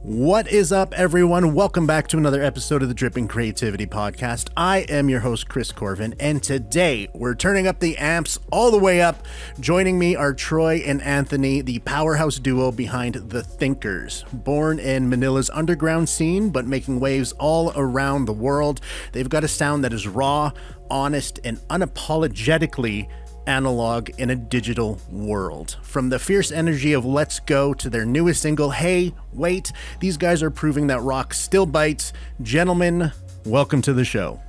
What is up, everyone? Welcome back to another episode of the Dripping Creativity Podcast. I am your host, Chris Corvan, and today we're turning up the amps all the way up. Joining me are Troy and Anthony, the powerhouse duo behind The Thinkers. Born in Manila's underground scene, but making waves all around the world, they've got a sound that is raw, honest, and unapologetically analog in a digital world. From the fierce energy of Let's Go to their newest single, Hey, Wait, these guys are proving that rock still bites. Gentlemen, welcome to the show.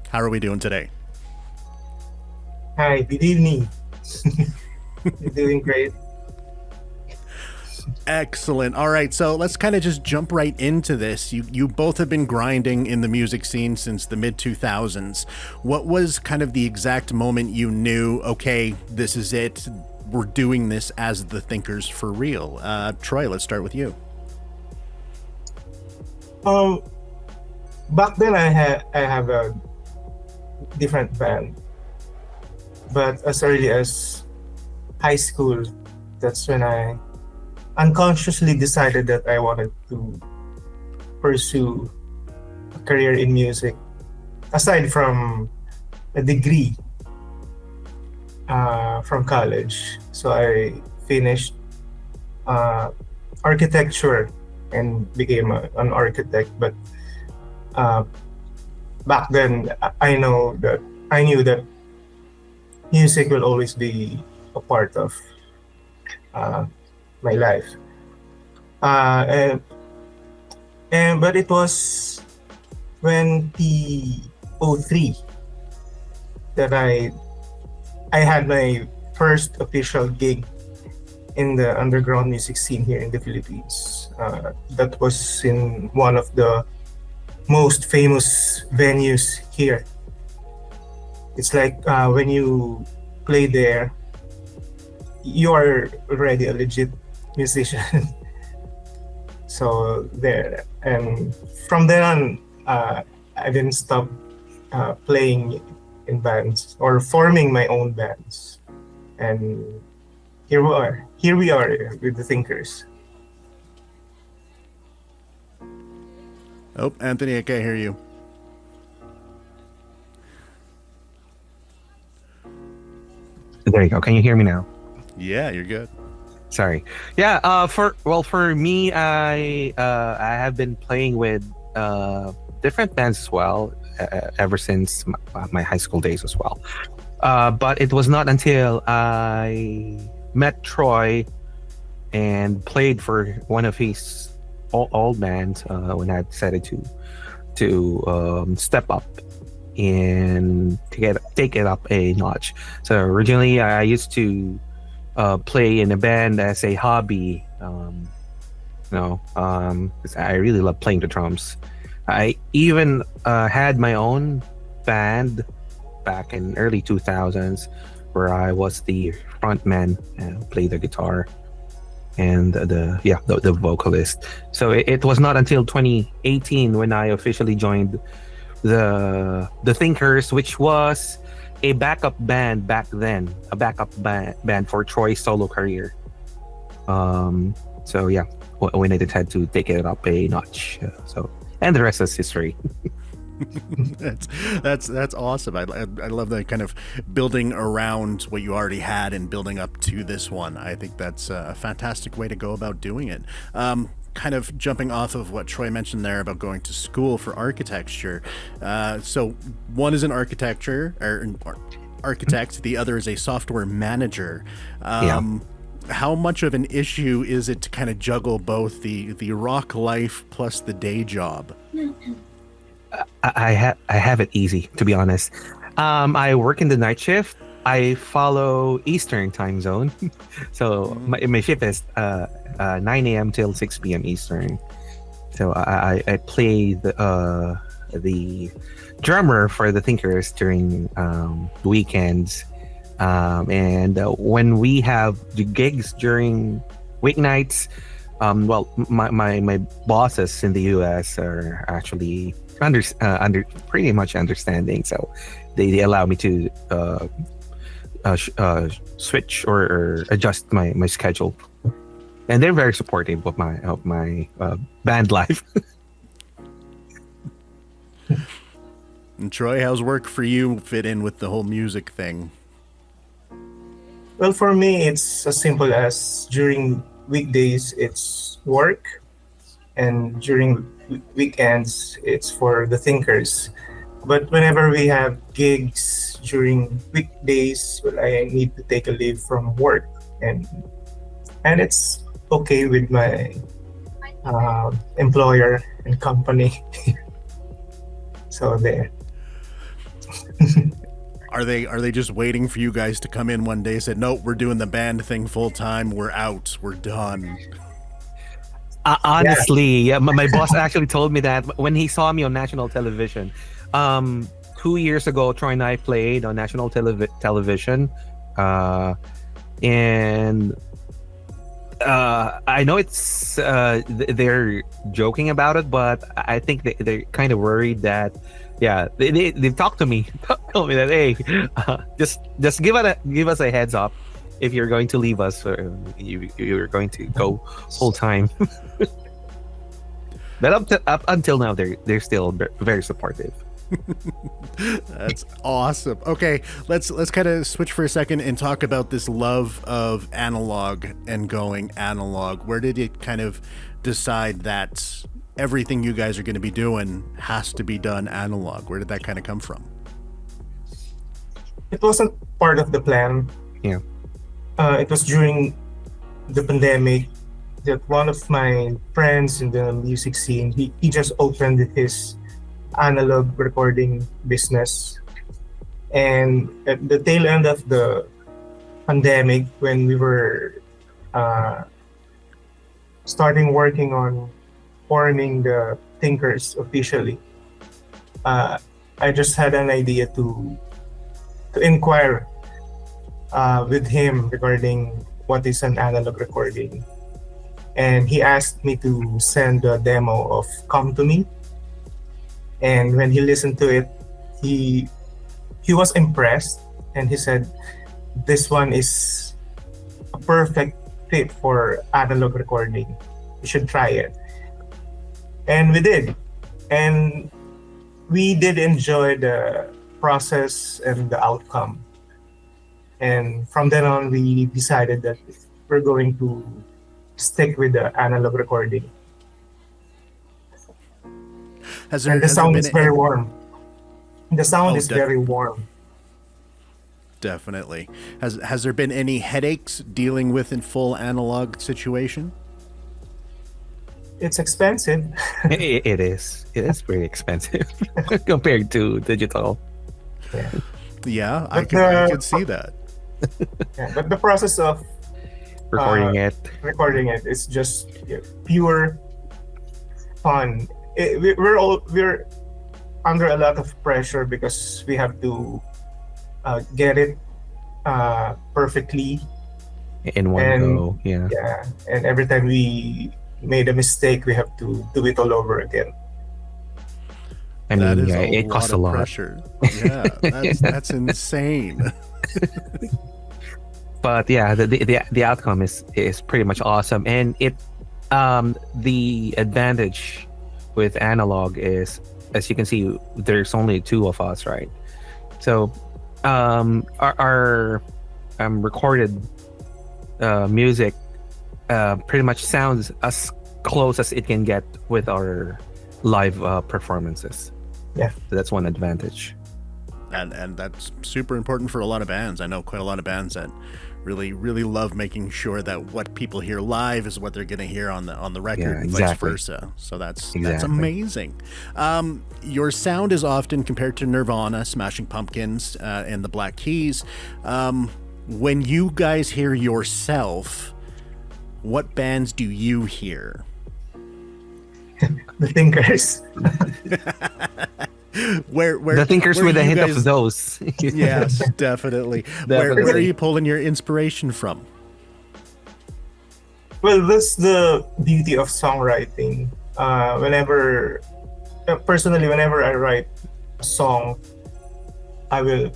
How are we doing today? Hi, good evening. You're doing great. Excellent. All right, so let's kind of just jump right into this. You both have been grinding in the music scene since the mid-2000s. What was kind of the exact moment you knew, okay, this is it, we're doing this as The Thinkers for real? Troy, let's start with you. Back then I have a different band, but as early as high school, that's when I unconsciously decided that I wanted to pursue a career in music, aside from a degree from college. So I finished architecture and became an architect. But back then, I knew that music will always be a part of my life, but it was 2003 that I had my first official gig in the underground music scene here in the Philippines. That was in one of the most famous venues here. It's like when you play there, you are already a legit musician. So there, and from then on, I didn't stop playing in bands or forming my own bands, and here we are with The Thinkers. Oh, Anthony, I can't hear you. There you go. Can you hear me now? Yeah, you're good. Sorry. Yeah. For me, I have been playing with different bands as well ever since my high school days as well. But it was not until I met Troy and played for one of his old bands when I decided to step up and take it up a notch. So originally, I used to play in a band as a hobby, because I really love playing the drums. I even had my own band back in early 2000s where I was the front man and played the guitar and the vocalist. So it was not until 2018 when I officially joined the Thinkers, which was a backup band back then, a backup band for Troy's solo career. So yeah, when I had to take it up a notch. And the rest is history. That's awesome. I love that kind of building around what you already had and building up to this one. I think that's a fantastic way to go about doing it. Kind of jumping off of what Troy mentioned there about going to school for architecture. So one is an architect, the other is a software manager. How much of an issue is it to kind of juggle both the rock life plus the day job? I have it easy, to be honest. I work in the night shift. I follow Eastern time zone. So my shift is 9 a.m. till 6 p.m. Eastern. So I play the drummer for the Thinkers during weekends. And when we have the gigs during weeknights, my bosses in the US are actually under pretty much understanding, so they allow me to switch or adjust my schedule and they're very supportive of my band life. And Troy, how's work for you fit in with the whole music thing? Well, for me, it's as simple as during weekdays, it's work, and during weekends, it's for the thinkers. But whenever we have gigs during weekdays, well, I need to take a leave from work, and it's okay with my employer and company. So there. Are they just waiting for you guys to come in one day and said, nope, we're doing the band thing full time, we're out, we're done? Honestly, yeah, my boss actually told me that when he saw me on national television. 2 years ago, Troy and I played on national television, and I know it's they're joking about it, but I think they're kind of worried that, yeah, they've talked to me, told me that, hey, just give us a heads up if you're going to leave us, or you're going to go full time. But up until now, they're still very supportive. That's awesome. Okay, let's kind of switch for a second and talk about this love of analog and going analog. Where did it kind of decide that everything you guys are going to be doing has to be done analog? Where did that kind of come from? It wasn't part of the plan. Yeah. It was during the pandemic that one of my friends in the music scene, he just opened his analog recording business. And at the tail end of the pandemic, when we were starting working on forming the Thinkers officially, I just had an idea to inquire with him regarding what is an analog recording. And he asked me to send a demo of Come to Me. And when he listened to it, he was impressed, and he said, this one is a perfect fit for analog recording. You should try it. And we did. And we did enjoy the process and the outcome. And from then on, we decided that we're going to stick with the analog recording. And the sound is very warm. The sound is very warm. Definitely. Has there been any headaches dealing with a full analog situation? It's expensive. It is. It is pretty expensive compared to digital. Yeah, I can see that. Yeah, but the process of recording it is just pure fun. We're under a lot of pressure because we have to get it perfectly in one go. Yeah. Yeah, and every time we made a mistake, we have to do it all over again. I mean, it costs a lot. Pressure. Yeah, that's insane. But yeah, the outcome is pretty much awesome, and it the advantage with analog is, as you can see, there's only two of us, right? So our recorded music pretty much sounds as close as it can get with our live performances. Yeah, so that's one advantage. And that's super important for a lot of bands. I know quite a lot of bands that really, really love making sure that what people hear live is what they're going to hear on the record, and vice versa. So that's amazing. Your sound is often compared to Nirvana, Smashing Pumpkins, and the Black Keys. When you guys hear yourself, what bands do you hear? The Thinkers. Where the Thinkers with a hint of those. Yes, definitely. Where are you pulling your inspiration from? Well, that's the beauty of songwriting. Personally, whenever I write a song, I will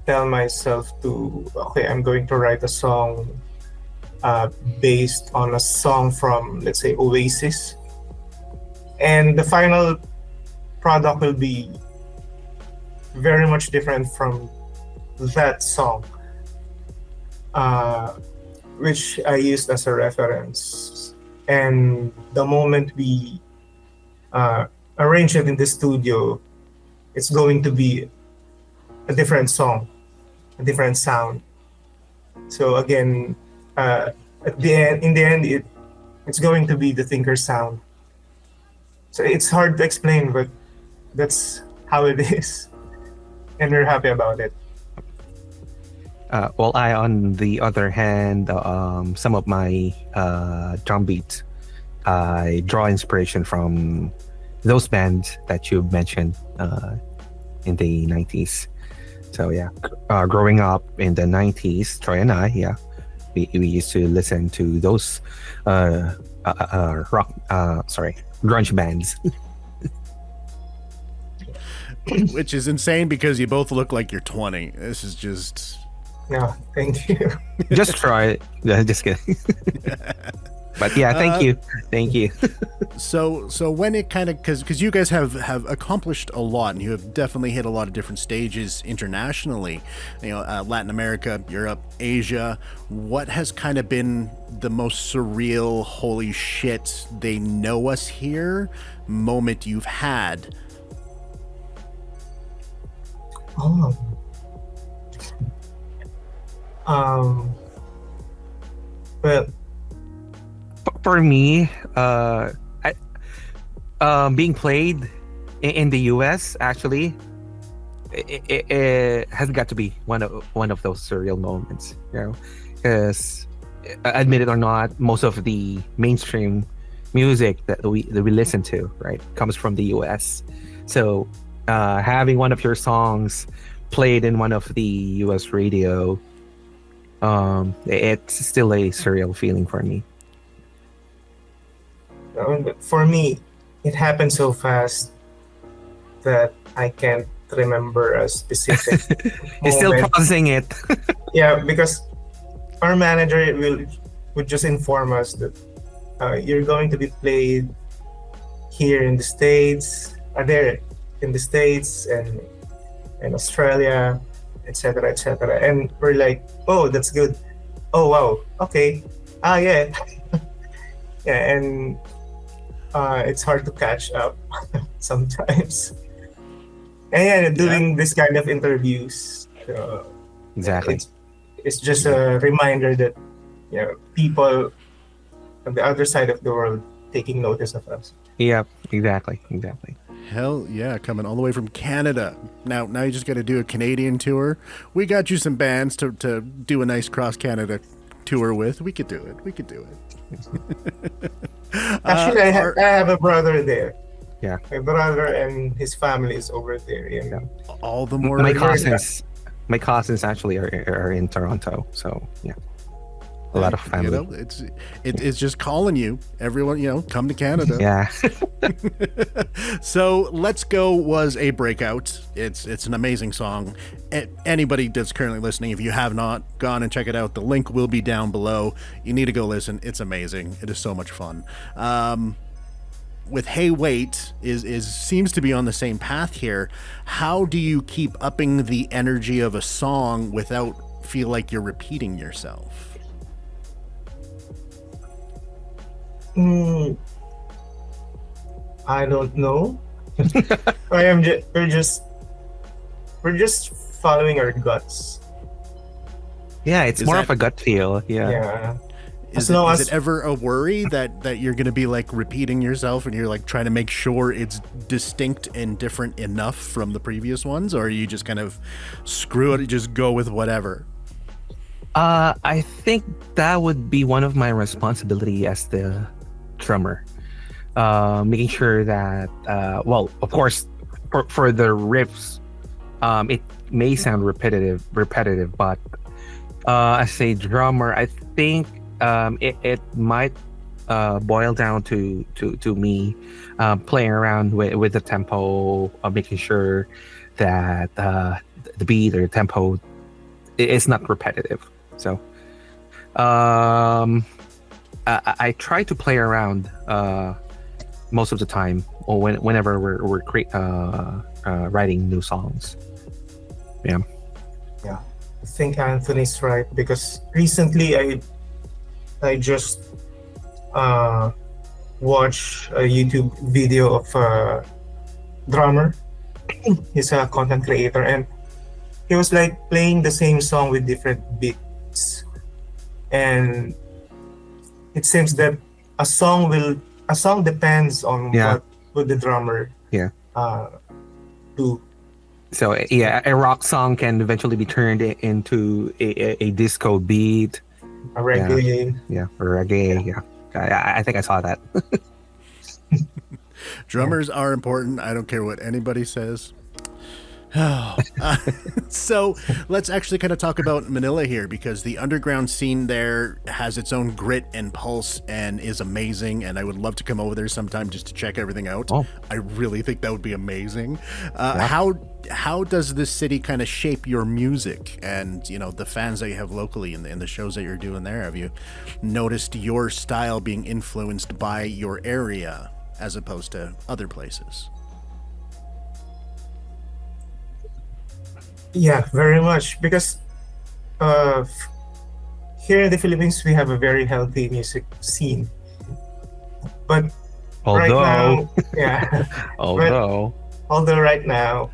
tell myself I'm going to write a song uh, based on a song from, let's say, Oasis, and the final product will be very much different from that song, uh, which I used as a reference. And the moment we arrange it in the studio, it's going to be a different song, a different sound. So again, at the end, in the end, it's going to be the thinker sound. So it's hard to explain, but that's how it is, and we're happy about it. Well, I, on the other hand, some of my drum beats, I draw inspiration from those bands that you mentioned in the 90s. So yeah, growing up in the 90s, Troy and I, yeah, we used to listen to those grunge bands. Which is insane because you both look like you're 20. This is just. No, thank you. Just try it. Just kidding. But yeah, thank you. So when it kind of, because you guys have accomplished a lot, and you have definitely hit a lot of different stages internationally, Latin America, Europe, Asia. What has kind of been the most surreal, holy shit, they know us here moment you've had? Oh. Well, For me, being played in the US, actually, it has got to be one of those surreal moments, because admit it or not, most of the mainstream music that we listen to, right, comes from the US. So having one of your songs played in one of the US radio, it's still a surreal feeling for me. for me, it happened so fast that I can't remember a specific It's still moment. processing it. Yeah, because our manager would just inform us that you're going to be played here in the States, there in the States and in Australia, etc., etc. And we're like, oh, that's good. Oh, wow. Okay. Yeah. Yeah, and it's hard to catch up sometimes. And yeah, doing this kind of interviews, Exactly. it's just a reminder that people on the other side of the world taking notice of us. Yep. Exactly. Hell yeah, coming all the way from Canada. Now you just got to do a Canadian tour. We got you some bands to do a nice cross-Canada tour with. We could do it. Actually, I have a brother there. Yeah. My brother and his family is over there. Yeah. All the more. My cousins actually are in Toronto. So yeah, a lot of family. It's just calling you. Everyone, come to Canada. Yeah. So Let's Go was a breakout. It's an amazing song. Anybody that's currently listening, if you have not gone and check it out, the link will be down below. You need to go listen. It's amazing. It is so much fun. With Hey Wait is seems to be on the same path here. How do you keep upping the energy of a song without feel like you're repeating yourself? I don't know. We're just following our guts. Yeah, it's more of a gut feel. Yeah. Is it ever a worry that you're going to be like repeating yourself and you're like trying to make sure it's distinct and different enough from the previous ones, or are you just kind of screw it, you just go with whatever? I think that would be one of my responsibility as the drummer, making sure that well, of course, for the riffs, it may sound repetitive, but as a drummer, I think it might boil down to me playing around with the tempo, making sure that the beat or the tempo is not repetitive. So I try to play around most of the time, or whenever we're writing new songs. Yeah. Yeah, I think Anthony's right because recently I just uh, watched a YouTube video of a drummer. He's a content creator, and he was like playing the same song with different beats, and it seems that a song depends on Yeah. what would the drummer Yeah. uh, do. So yeah, a rock song can eventually be turned into a disco beat. A reggae. Yeah, or reggae. Yeah, I think I saw that. Drummers are important. I don't care what anybody says. So let's actually kind of talk about Manila here, because the underground scene there has its own grit and pulse and is amazing, and I would love to come over there sometime just to check everything out. Oh. I really think that would be amazing. How does this city kind of shape your music and, you know, the fans that you have locally in the shows that you're doing there? Have you noticed your style being influenced by your area as opposed to other places? Yeah, very much because uh, f- here in the Philippines we have a very healthy music scene. But right Although, now, yeah, but although, although right now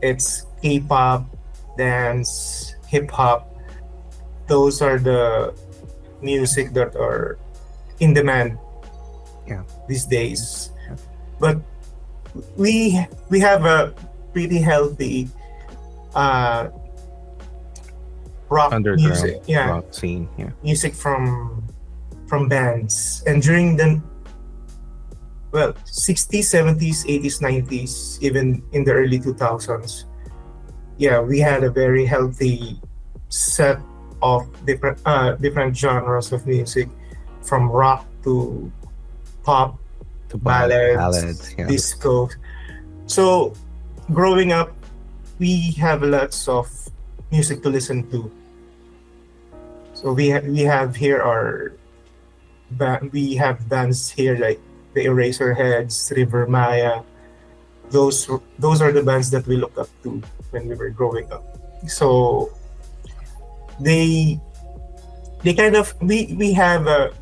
it's K-pop, dance, hip hop. Those are the music that are in demand yeah, these days. But we have a pretty healthy uh, rock music, underground yeah, rock scene. Yeah, music from bands. And during the 60s, 70s, 80s, 90s, even in the early 2000s, yeah, we had a very healthy set of different genres of music, from rock to pop, to ballads, yeah. disco. So growing up, we have lots of music to listen to. So we have here we have bands here like the Eraserheads, River Maya. Those are the bands that we look up to when we were growing up. So they kind of we have a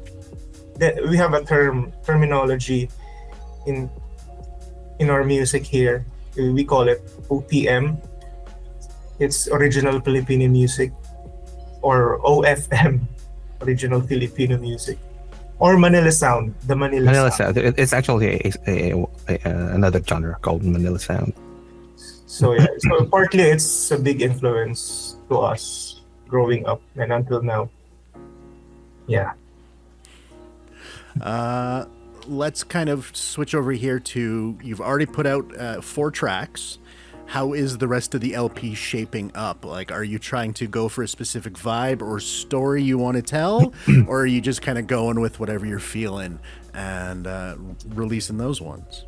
terminology in our music here. We call it OPM. It's original Filipino music, or OFM, original Filipino music, or Manila sound, the Manila sound. Sound. It's actually another genre called Manila sound. So yeah, so partly it's a big influence to us growing up and until now. Yeah. Let's kind of switch over here to, you've already put out 4 tracks. How is the rest of the LP shaping up? Like, are you trying to go for a specific vibe or story you want to tell? Or are you just kind of going with whatever you're feeling and releasing those ones?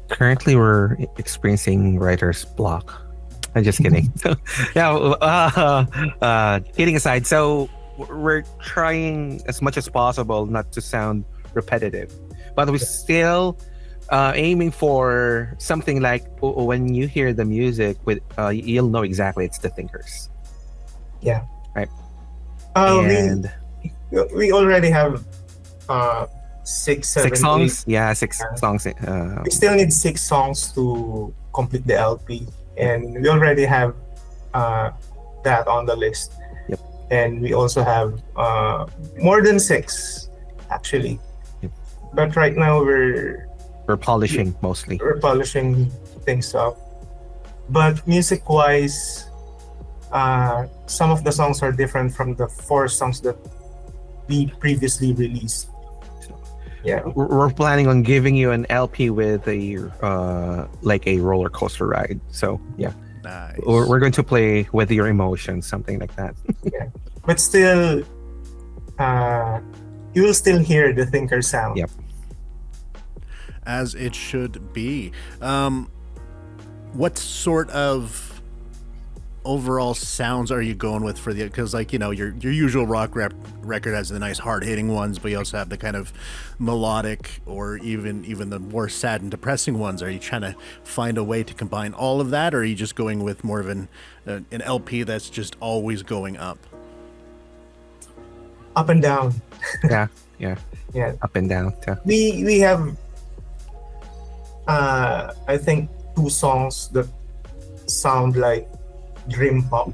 Currently, we're experiencing writer's block. I'm just kidding. So, kidding aside, so we're trying as much as possible not to sound repetitive, but we're still aiming for something like when you hear the music, with you'll know exactly it's the Thinkers. Yeah. Right. And we already have 6, 7, 6 songs. 8. Yeah, 6 songs. We still need 6 songs to complete the LP, and we already have that on the list. Yep. And we also have more than 6 actually. Yep. But right now we're polishing mostly. We're polishing things up. But music-wise, some of the songs are different from the 4 songs that we previously released. Yeah, We're planning on giving you an LP with a like a roller coaster ride. So yeah, Nice. we're going to play with your emotions, something like that. yeah. But still, you will still hear the Thinker sound. Yep. As it should be. What sort of overall sounds are you going with for the, because like, you know, your usual record has the nice hard hitting ones, but you also have the kind of melodic or even the more sad and depressing ones. Are you trying to find a way to combine all of that, or are you just going with more of an LP that's just always going up? Up and down. Yeah. Yeah. Up and down. Yeah. We have I think 2 songs that sound like dream pop.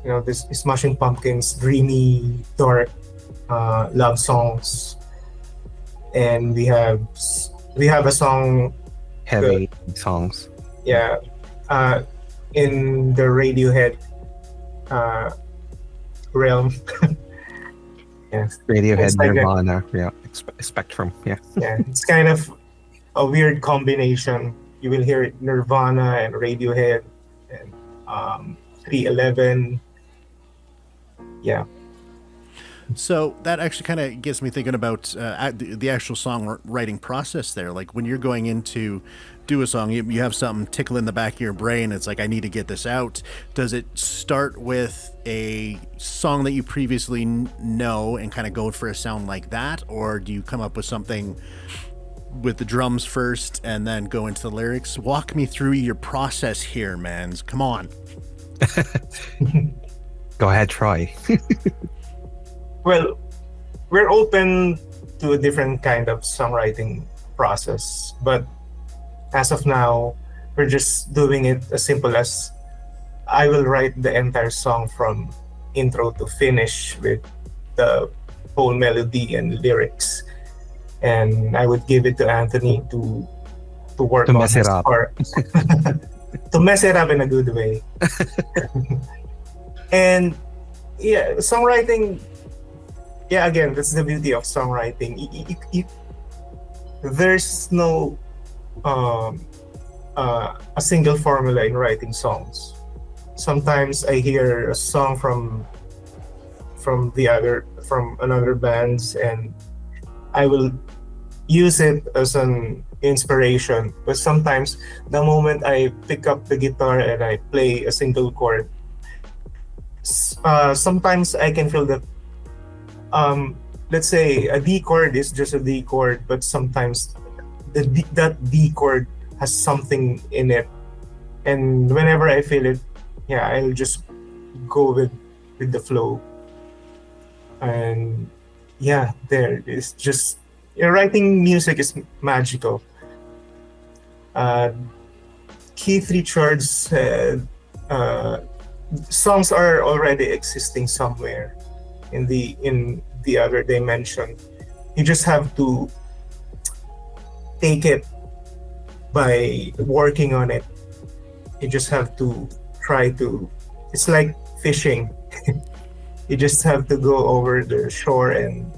You know, this Smashing Pumpkins, dreamy, dark love songs, and we have a song, Heavy songs. yeah, in the Radiohead realm. Yeah, Radiohead, it's like Nirvana. Yeah. Spectrum. Yeah. yeah, it's kind of a weird combination. You will hear Nirvana and Radiohead and 311. Yeah. So that actually kind of gets me thinking about the actual songwriting process there. Like when you're going into do a song, you have something tickle in the back of your brain. It's like, I need to get this out. Does it start with a song that you previously know and kind of go for a sound like that? Or do you come up with something with the drums first and then go into the lyrics? Walk me through your process here, man. Come on. Go ahead, Troy. Well, we're open to a different kind of songwriting process, but as of now, we're just doing it as simple as I will write the entire song from intro to finish with the whole melody and lyrics, and I would give it to Anthony to work To on mess it his up. part. To mess it up in a good way. And yeah, songwriting, yeah, again, that's the beauty of songwriting. There's no a single formula in writing songs. Sometimes I hear a song from another bands, and I will use it as an inspiration. But sometimes the moment I pick up the guitar and I play a single chord, sometimes I can feel that let's say a D chord is just a D chord, but sometimes that D chord has something in it, and whenever I feel it, yeah, I'll just go with the flow. And yeah, there is just, writing music is magical. Keith Richards said songs are already existing somewhere in the other dimension. You just have to take it by working on it. You just have to try to, it's like fishing. You just have to go over the shore and,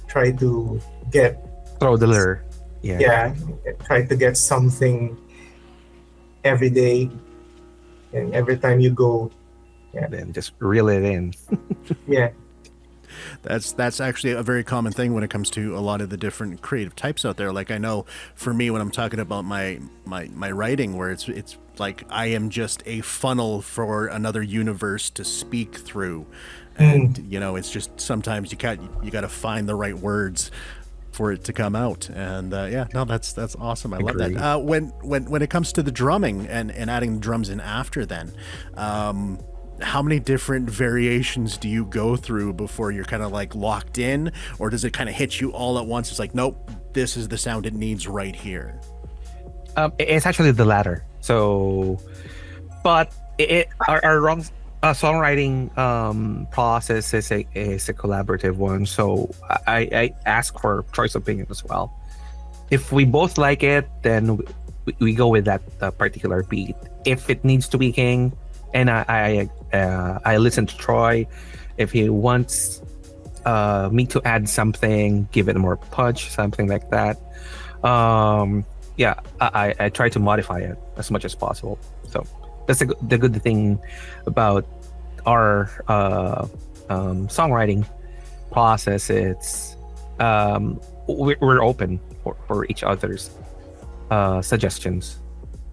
try to get, Throw the lure. yeah, try to get something every day, and every time you go, Then just reel it in. yeah. That's actually a very common thing when it comes to a lot of the different creative types out there. Like I know for me, when I'm talking about my writing, where it's like I am just a funnel for another universe to speak through, and it's just sometimes you got to find the right words for it to come out. And that's awesome. I love Agreed. that. When it comes to the drumming and adding drums in after, then how many different variations do you go through before you're kind of like locked in, or does it kind of hit you all at once? It's like, nope, this is the sound it needs right here. It's actually the latter. So, but our wrong songwriting process is a collaborative one. So I ask for Troy's opinion as well. If we both like it, then we go with that particular beat. If it needs tweaking, and I listen to Troy. If he wants me to add something, give it more punch, something like that. I try to modify it as much as possible. So that's the good thing about our songwriting process. It's we're open for each other's suggestions.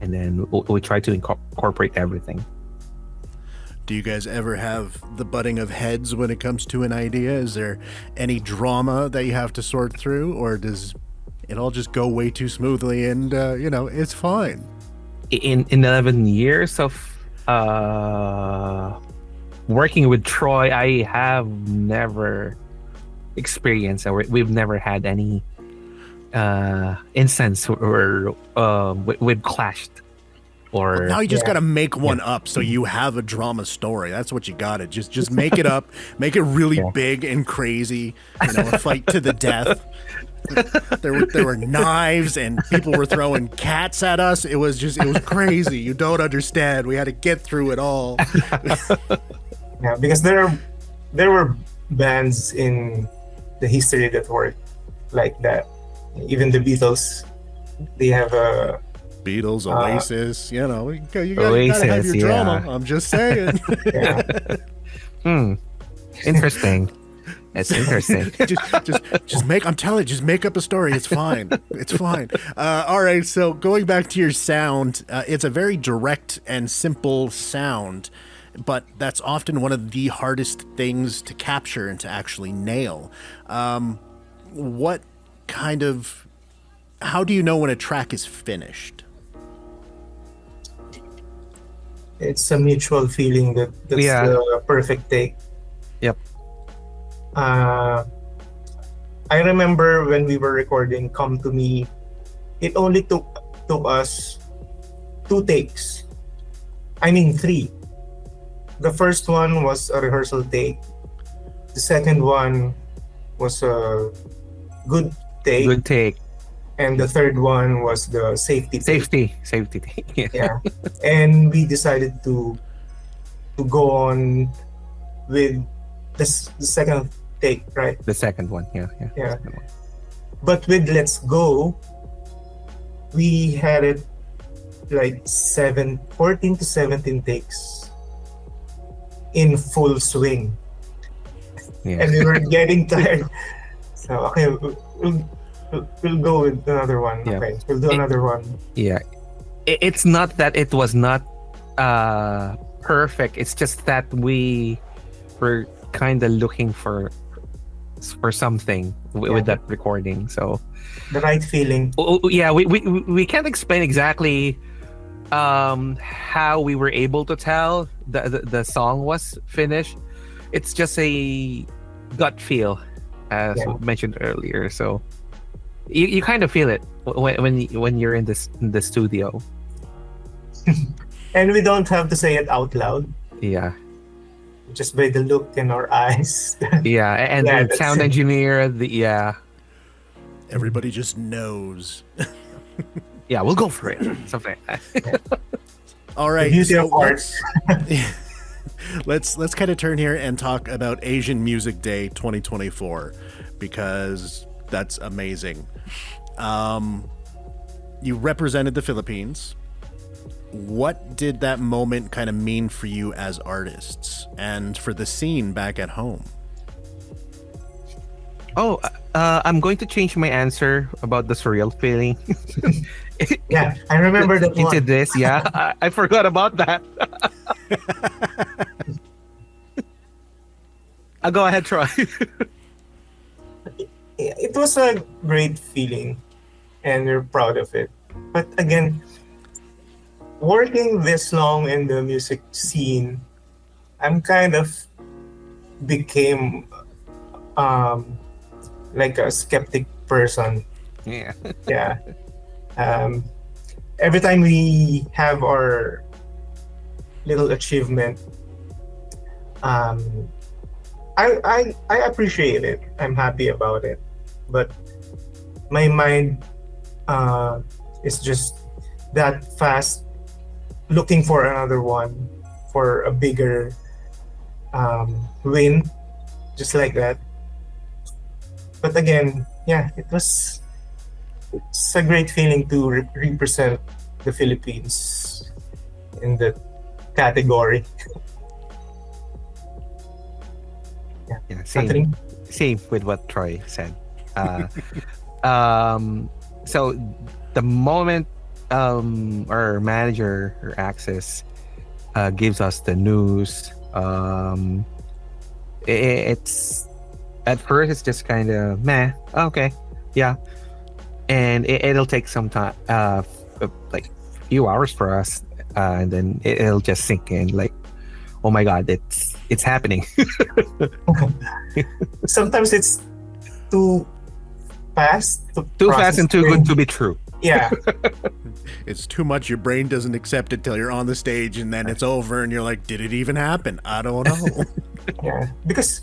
and then we try to incorporate everything. Do you guys ever have the butting of heads when it comes to an idea? Is there any drama that you have to sort through, or does it all just go way too smoothly and it's fine? In 11 years of working with Troy, I have never experienced, or we've never had any instance where we've clashed. Or well, now you just got to make one up so you have a drama story. That's what you got to just make it up, make it really big and crazy. A fight to the death. There were knives and people were throwing cats at us. It was crazy. You don't understand. We had to get through it all. Yeah, because there were bands in the history that were like that. Even the Beatles, they have a Beatles, Oasis, you gotta have your drama. I'm just saying. Interesting. It's interesting. just make. I'm telling you, just make up a story. It's fine. It's fine. All right. So going back to your sound, it's a very direct and simple sound, but that's often one of the hardest things to capture and to actually nail. How do you know when a track is finished? It's a mutual feeling that's the perfect take. Yep. I remember when we were recording Come to Me, it only took us 2 takes. I mean 3. The first one was a rehearsal take. The second one was a good take. Good take. And the third one was the safety take. Safety take. Yeah. And we decided to go on with the second take, right? The second one, yeah. But with Let's Go, we had it like 14 to 17 takes in full swing. Yeah. And we were getting tired. So, okay, we'll go with another one. Yeah. Okay, we'll do another one. Yeah. It's not that it was not perfect. It's just that we were kind of looking for something with that recording. So the right feeling. Yeah, we can't explain exactly how we were able to tell the song was finished. It's just a gut feel, as mentioned earlier. So you kind of feel it when you're in the studio. And we don't have to say it out loud. Yeah. Just by the look in our eyes. Yeah, and the sound engineer, everybody just knows. Yeah, we'll go for it. Something. All right. So let's kind of turn here and talk about Asian Music Day 2024, because that's amazing. You represented the Philippines. What did that moment kind of mean for you as artists and for the scene back at home? Oh, I'm going to change my answer about the surreal feeling. Yeah, I remember that into one. this. Yeah, I forgot about that. I'll go ahead, Troy. It was a great feeling, and we're proud of it. But again, working this long in the music scene, I'm kind of became like a skeptic person. Yeah. Yeah. Every time we have our little achievement, I appreciate it. I'm happy about it. But my mind is just that fast, looking for another one, for a bigger win, just like that. But again, yeah, it's a great feeling to represent the Philippines in the category. Yeah, Catherine? same with what Troy said. So the moment our manager or access gives us the news. It's at first it's just kind of meh. Okay, yeah, and it'll take some time, like a few hours for us, and then it'll just sink in. Like, oh my god, it's happening. Sometimes it's too fast to Too fast process and too things. good to be true. Yeah, It's too much. Your brain doesn't accept it till you're on the stage, and then it's over, and you're like, "Did it even happen? I don't know." yeah. Because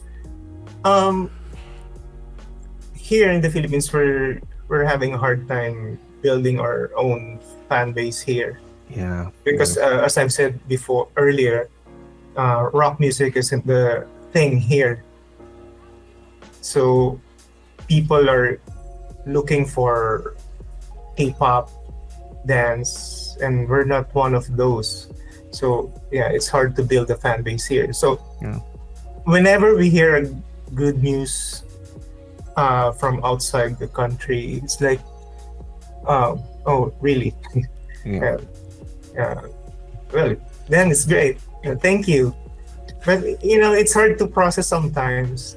um, here in the Philippines, we're having a hard time building our own fan base here. Yeah. Because as I've said before earlier, rock music isn't the thing here. So people are looking for K-pop, dance, and we're not one of those. So yeah, it's hard to build a fan base here. So Yeah. whenever we hear a good news from outside the country, it's like, oh, really? Yeah. Well, then it's great. Thank you. But it's hard to process sometimes.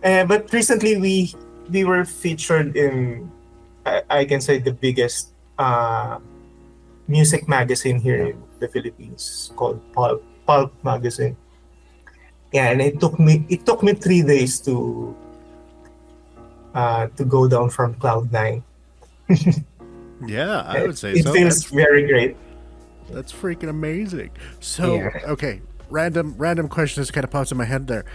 But recently we were featured in, I can say, the biggest music magazine here in the Philippines, called Pulp magazine. Yeah, and it took me 3 days to go down from cloud 9. Yeah, I would say it so. feels very great. That's freaking amazing. So, Yeah. okay, random question just kind of pops in my head there.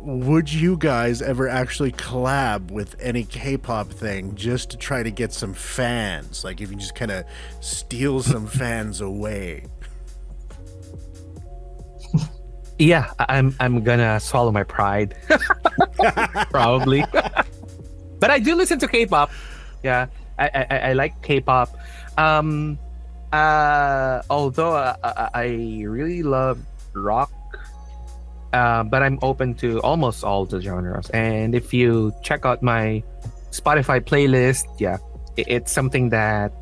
Would you guys ever actually collab with any K-pop thing just to try to get some fans? Like, if you just kind of steal some fans away. Yeah, I'm gonna swallow my pride. Probably. But I do listen to K-pop. Yeah, I like K-pop. Although I really love rock, but I'm open to almost all the genres. And if you check out my Spotify playlist, yeah, it's something that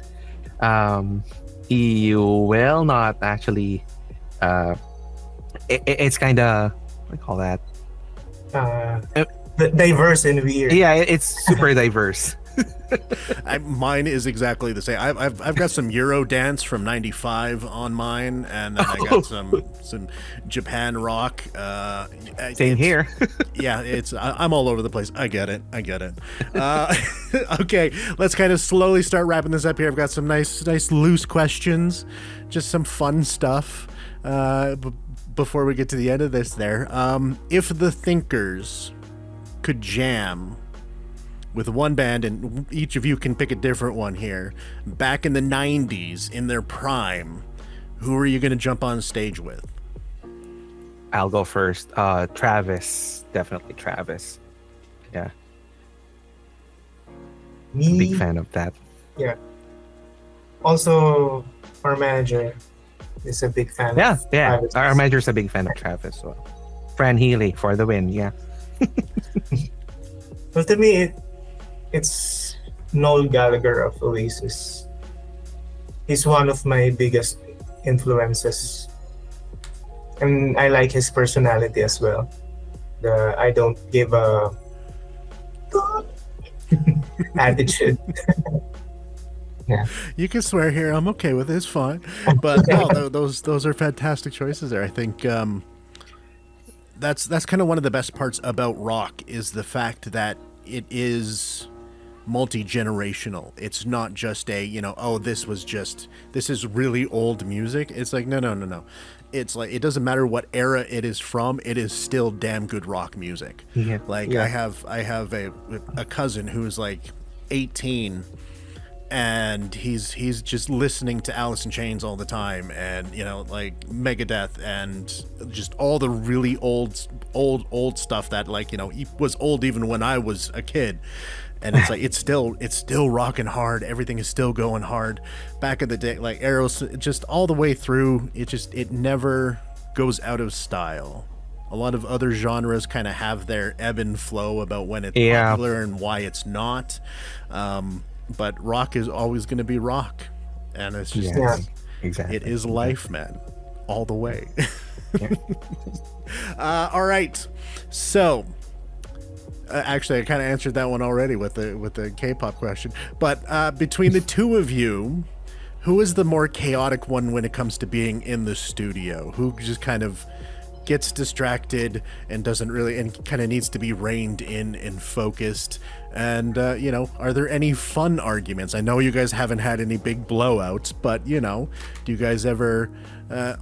you will not actually. It's kind of, what do you call that? Diverse and weird. Yeah, it's super diverse. Mine is exactly the same. I've got some Euro dance from '95 on mine, and then I got some Japan rock. Same here. Yeah, I'm all over the place. I get it. Okay, let's kind of slowly start wrapping this up here. I've got some nice loose questions, just some fun stuff. Before we get to the end of this, there, if the Thinkers could jam with one band, and each of you can pick a different one here, back in the 90s, in their prime, who are you going to jump on stage with? I'll go first. Travis. Definitely Travis. Yeah. Me, Big fan of that. yeah. Also, our manager is a big fan. Yeah, of yeah. Travis. Our manager's a big fan of Travis. So. Fran Healy for the win, yeah. Well, to me, it's Noel Gallagher of Oasis. He's one of my biggest influences, and I like his personality as well. The I don't give a attitude. Yeah. You can swear here. I'm okay with it. It's fine. But no, those are fantastic choices there. I think that's kind of one of the best parts about rock is the fact that it is multi-generational. It's not just this is really old music. It's like no. It's like, it doesn't matter what era it is from, it is still damn good rock music. Yeah. Like, Yeah. I have a cousin who's like 18, and he's just listening to Alice in Chains all the time, and like Megadeth, and just all the really old stuff that, like, was old even when I was a kid. And it's like it's still rocking hard. Everything is still going hard. Back in the day, like Arrows, just all the way through, it never goes out of style. A lot of other genres kind of have their ebb and flow about when it's Yeah. popular and why it's not. but rock is always going to be rock, and it's just Yeah. Exactly. it is life, man, all the way. Yeah. All right, so actually, I kind of answered that one already with the K-pop question. But between the two of you, who is the more chaotic one when it comes to being in the studio? Who just kind of gets distracted and doesn't really, and kind of needs to be reined in and focused? And are there any fun arguments? I know you guys haven't had any big blowouts, but do you guys ever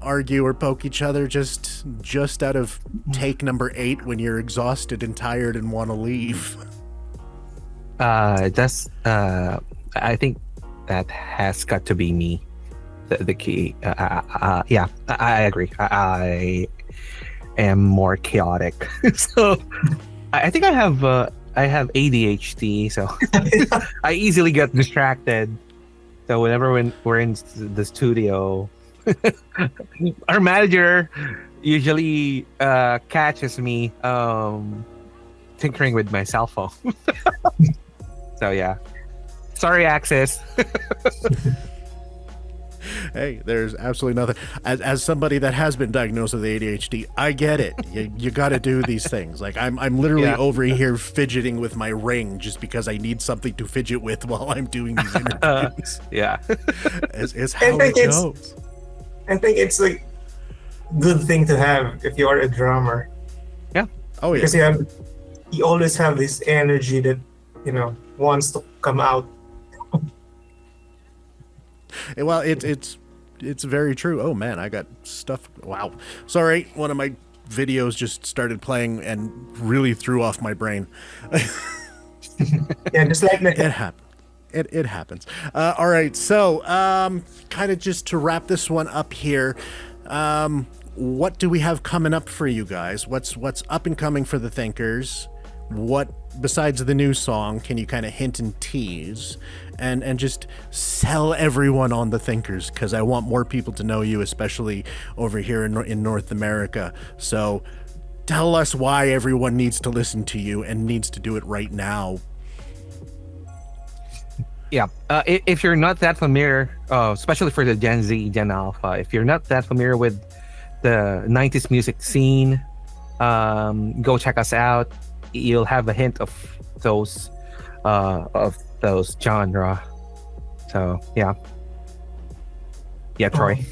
argue or poke each other just out of take number 8 when you're exhausted and tired and want to leave? I think that has got to be me, the key. Yeah, I agree. I am more chaotic. So I think I have ADHD, so I easily get distracted. So whenever we're in the studio, our manager usually catches me tinkering with my cell phone. So yeah, sorry, Access. Hey, there's absolutely nothing. As somebody that has been diagnosed with ADHD, I get it. You got to do these things. Like I'm literally over here fidgeting with my ring just because I need something to fidget with while I'm doing these interviews. Yeah, it's how it goes. I think it's a good thing to have if you are a drummer. yeah. Oh yeah. Because you always have this energy that wants to come out. Well, it's very true. Oh man, I got stuff. Wow. Sorry, one of my videos just started playing and really threw off my brain. Yeah, just like It happened. It happens. All right, so kind of just to wrap this one up here, what do we have coming up for you guys? What's up and coming for the Thinkers? What, besides the new song, can you kind of hint and tease and just sell everyone on the Thinkers? Because I want more people to know you, especially over here in North America. So tell us why everyone needs to listen to you and needs to do it right now. Yeah, if you're not that familiar, especially for the Gen Z, Gen Alpha, if you're not that familiar with the 90s music scene, go check us out. You'll have a hint of those genre. So yeah, Troy.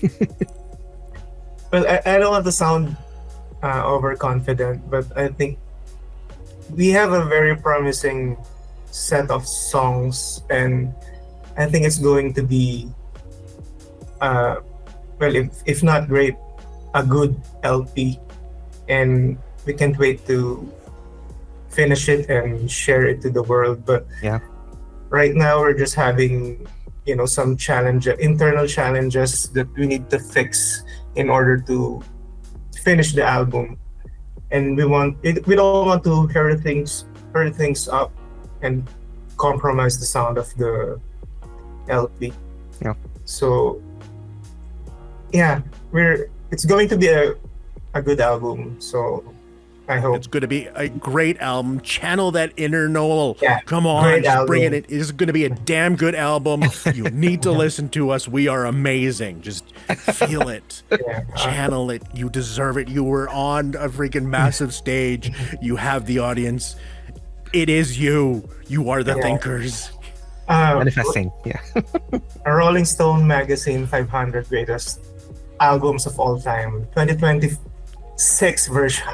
Well, I don't want to sound overconfident, but I think we have a very promising set of songs, and I think it's going to be, well, if not great, a good LP, and we can't wait to finish it and share it to the world. But Yeah. right now we're just having some internal challenges that we need to fix in order to finish the album, and we don't want to hurry things up and compromise the sound of the LP. Yeah. So yeah, it's going to be a good album, so I hope. It's going to be a great album. Channel that inner Noel. Yeah, Come on, great just bring it album. in. It's going to be a damn good album. You need to listen to us. We are amazing. Just feel it. Yeah. Channel it. You deserve it. You were on a freaking massive stage. You have the audience. It is you. You are the Yeah. Thinkers. Manifesting. Yeah. A Rolling Stone magazine 500 greatest albums of all time, 2026 version.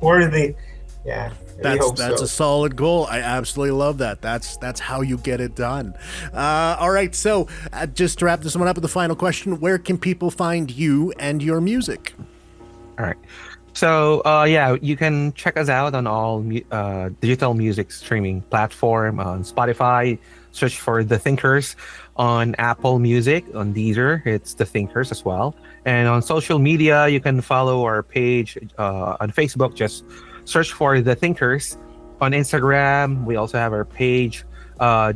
Worthy. Yeah. I hope That's so. a solid goal. I absolutely love that. That's how you get it done. All right, so just to wrap this one up with the final question, where can people find you and your music? All right. So yeah, you can check us out on all digital music streaming platform on Spotify. Search for The Thinkers. On Apple Music, on Deezer, it's The Thinkers as well. And on social media, you can follow our page on Facebook. Just search for The Thinkers. On Instagram, we also have our page.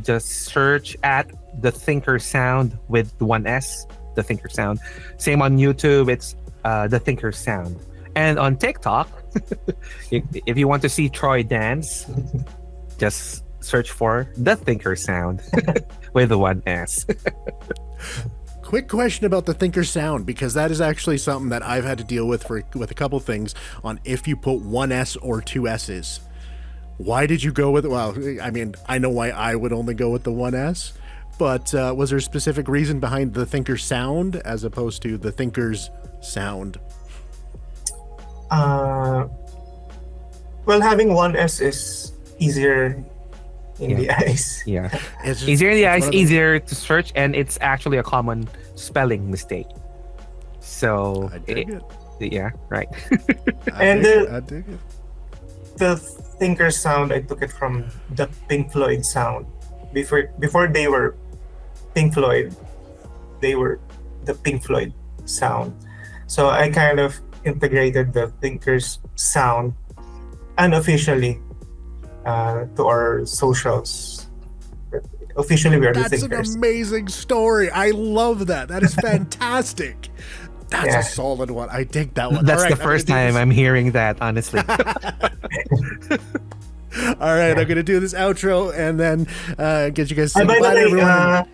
Just search at The Thinker Sound with one S, The Thinker Sound. Same on YouTube, it's The Thinker Sound. And on TikTok, if you want to see Troy dance, just search for the Thinker sound with the one S. Quick question about the Thinker sound, because that is actually something that I've had to deal with with a couple things on if you put one S or two S's. Why did you go with, well, I mean, I know why I would only go with the one S, but was there a specific reason behind the Thinker sound as opposed to the Thinker's sound? Well, having one S is easier in the eyes. Yeah. It's just- Easier in the it's eyes, one of the- easier to search, and it's actually a common spelling mistake. So, I dig it. yeah, right. And I dig it. The Thinker sound, I took it from the Pink Floyd sound. Before they were Pink Floyd, they were the Pink Floyd sound. So I kind of integrated the Thinker's sound unofficially to our socials. Officially, we are the That's an Thinkers. amazing story. I love that. That is fantastic. That's Yeah. a solid one. I dig that one. That's All right, the first I'm gonna do time this- I'm hearing that, honestly. All right, I'm gonna do this outro and then get you guys. And by the Bye, everyone.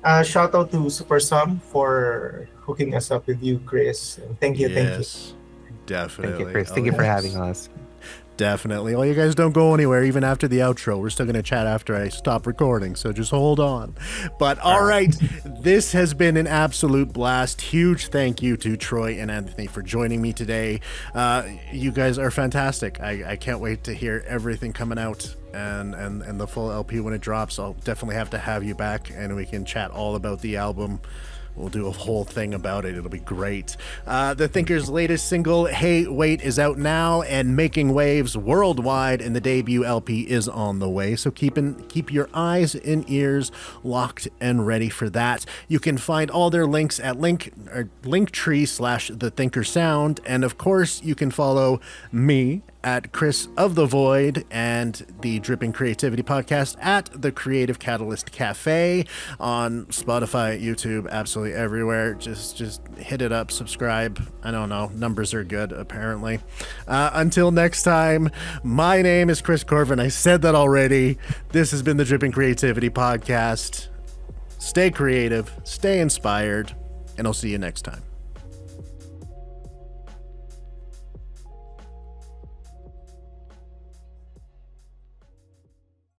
way, shout out to Super Sum for hooking us up with you, Chris. And thank you. Yes, definitely. Thank you, Chris. Thank Oh, you for yes. having us. Definitely. Well, you guys don't go anywhere even after the outro. We're still going to chat after I stop recording, so just hold on. But all right, this has been an absolute blast. Huge thank you to Troy and Anthony for joining me today. You guys are fantastic. I can't wait to hear everything coming out and the full LP when it drops. I'll definitely have to have you back and we can chat all about the album. We'll do a whole thing about it. It'll be great. The Thinker's latest single, Hey Wait, is out now and making waves worldwide, and the debut LP is on the way. So keep your eyes and ears locked and ready for that. You can find all their links at Linktree/The Thinker Sound, and of course you can follow me at Chris of the Void and the Dripping Creativity Podcast at the Creative Catalyst Cafe on Spotify, YouTube, absolutely everywhere. Just hit it up, subscribe. I don't know, numbers are good apparently. Until next time, my name is Chris Corvan. I said that already. This has been the Dripping Creativity Podcast. Stay creative, stay inspired, and I'll see you next time.